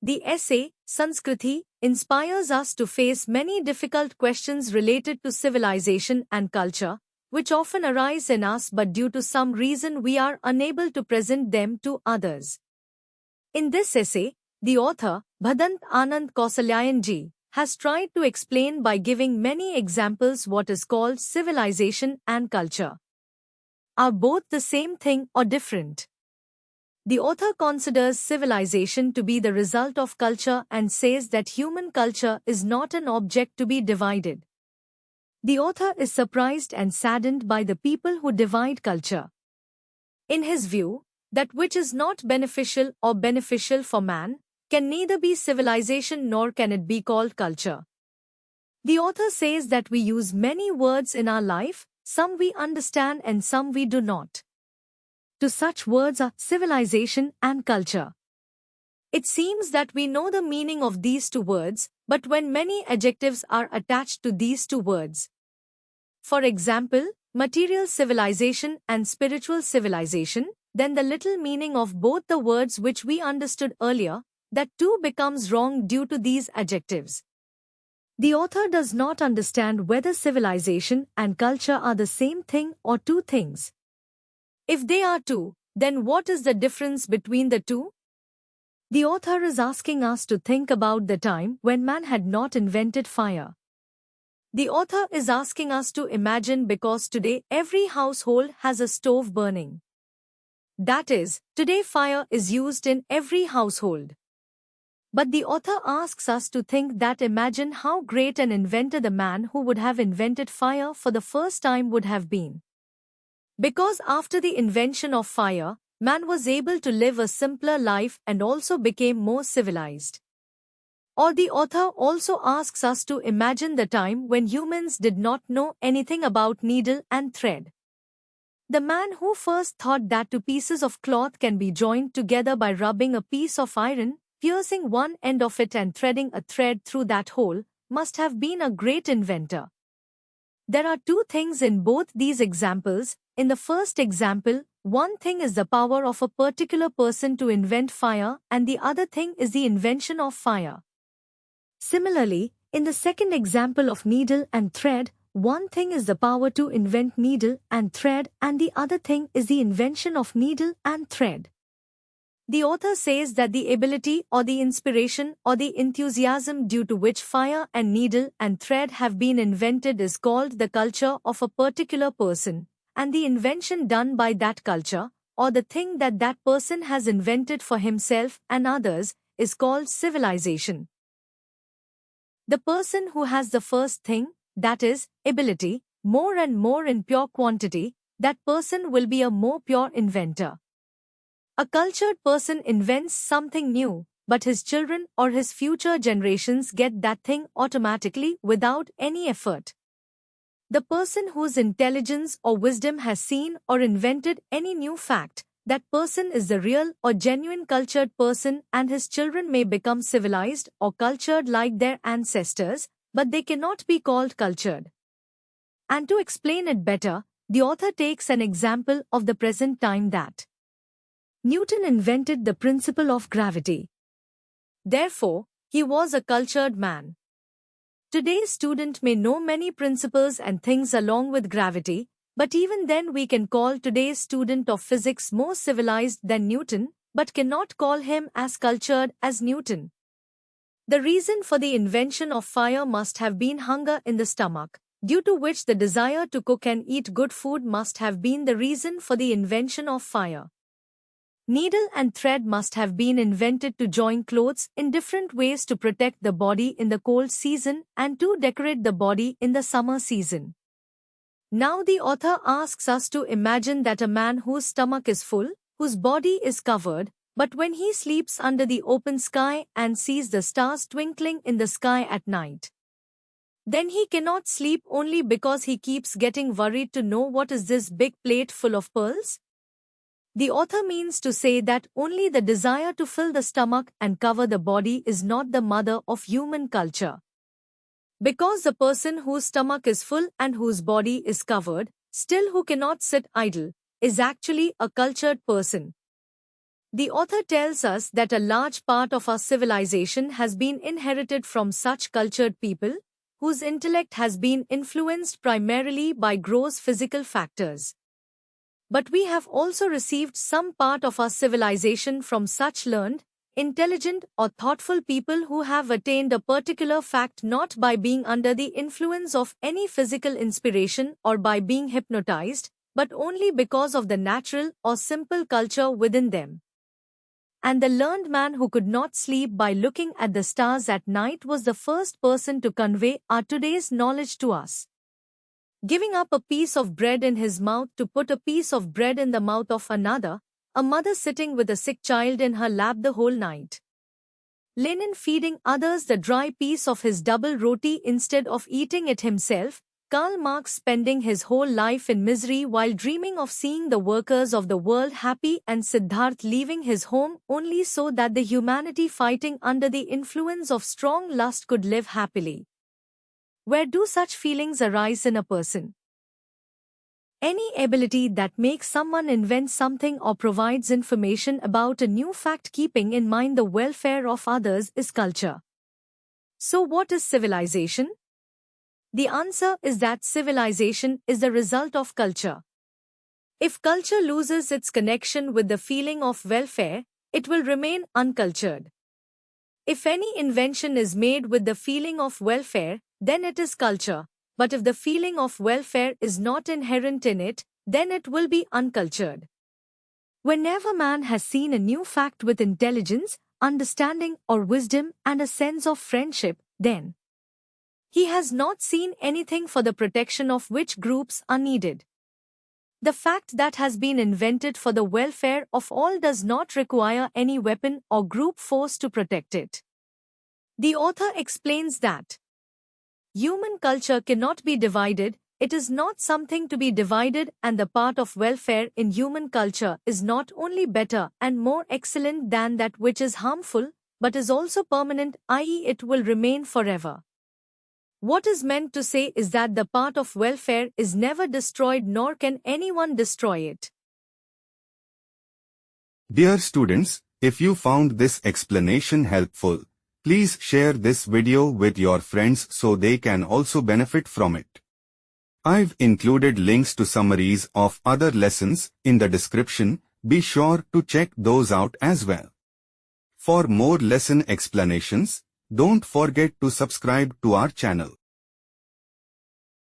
The essay, Sanskriti, inspires us to face many difficult questions related to civilization and culture, which often arise in us but due to some reason we are unable to present them to others. In this essay, the author, Bhadant Anand Kausalyayan ji, has tried to explain by giving many examples what is called civilization and culture. Are both the same thing or different? The author considers civilization to be the result of culture and says that human culture is not an object to be divided. The author is surprised and saddened by the people who divide culture. In his view, that which is not beneficial or beneficial for man can neither be civilization nor can it be called culture. The author says that we use many words in our life, some we understand and some we do not. To such words are civilization and culture. It seems that we know the meaning of these two words, but when many adjectives are attached to these two words, for example, material civilization and spiritual civilization, then the little meaning of both the words which we understood earlier, that too becomes wrong due to these adjectives. The author does not understand whether civilization and culture are the same thing or two things. If they are two, then what is the difference between the two? The author is asking us to think about the time when man had not invented fire. The author is asking us to imagine because today every household has a stove burning. That is, today fire is used in every household. But the author asks us to think that imagine how great an inventor the man who would have invented fire for the first time would have been. Because after the invention of fire, man was able to live a simpler life and also became more civilized. Or the author also asks us to imagine the time when humans did not know anything about needle and thread. The man who first thought that two pieces of cloth can be joined together by rubbing a piece of iron, piercing one end of it and threading a thread through that hole, must have been a great inventor. There are two things in both these examples. In the first example, one thing is the power of a particular person to invent fire and the other thing is the invention of fire. Similarly, in the second example of needle and thread, one thing is the power to invent needle and thread and the other thing is the invention of needle and thread. The author says that the ability or the inspiration or the enthusiasm due to which fire and needle and thread have been invented is called the culture of a particular person, and the invention done by that culture, or the thing that that person has invented for himself and others, is called civilization. The person who has the first thing, that is, ability, more and more in pure quantity, that person will be a more pure inventor. A cultured person invents something new, but his children or his future generations get that thing automatically without any effort. The person whose intelligence or wisdom has seen or invented any new fact, that person is the real or genuine cultured person and his children may become civilized or cultured like their ancestors, but they cannot be called cultured. And to explain it better, the author takes an example of the present time that Newton invented the principle of gravity. Therefore, he was a cultured man. Today's student may know many principles and things along with gravity, but even then we can call today's student of physics more civilized than Newton, but cannot call him as cultured as Newton. The reason for the invention of fire must have been hunger in the stomach, due to which the desire to cook and eat good food must have been the reason for the invention of fire. Needle and thread must have been invented to join clothes in different ways to protect the body in the cold season and to decorate the body in the summer season. Now the author asks us to imagine that a man whose stomach is full, whose body is covered, but when he sleeps under the open sky and sees the stars twinkling in the sky at night, then he cannot sleep only because he keeps getting worried to know what is this big plate full of pearls? The author means to say that only the desire to fill the stomach and cover the body is not the mother of human culture. Because the person whose stomach is full and whose body is covered, still who cannot sit idle, is actually a cultured person. The author tells us that a large part of our civilization has been inherited from such cultured people, whose intellect has been influenced primarily by gross physical factors. But we have also received some part of our civilization from such learned, intelligent, or thoughtful people who have attained a particular fact not by being under the influence of any physical inspiration or by being hypnotized, but only because of the natural or simple culture within them. And the learned man who could not sleep by looking at the stars at night was the first person to convey our today's knowledge to us. Giving up a piece of bread in his mouth to put a piece of bread in the mouth of another, a mother sitting with a sick child in her lap the whole night. Lenin feeding others the dry piece of his double roti instead of eating it himself, Karl Marx spending his whole life in misery while dreaming of seeing the workers of the world happy, and Siddharth leaving his home only so that the humanity fighting under the influence of strong lust could live happily. Where do such feelings arise in a person? Any ability that makes someone invent something or provides information about a new fact keeping in mind the welfare of others is culture. So what is civilization? The answer is that civilization is the result of culture. If culture loses its connection with the feeling of welfare, it will remain uncultured. If any invention is made with the feeling of welfare, then it is culture, but if the feeling of welfare is not inherent in it, then it will be uncultured. Whenever man has seen a new fact with intelligence, understanding, or wisdom and a sense of friendship, then he has not seen anything for the protection of which groups are needed. The fact that has been invented for the welfare of all does not require any weapon or group force to protect it. The author explains that human culture cannot be divided, it is not something to be divided, and the part of welfare in human culture is not only better and more excellent than that which is harmful, but is also permanent, i.e., it will remain forever. What is meant to say is that the part of welfare is never destroyed nor can anyone destroy it. Dear students, if you found this explanation helpful, please share this video with your friends so they can also benefit from it. I've included links to summaries of other lessons in the description. Be sure to check those out as well. For more lesson explanations, don't forget to subscribe to our channel.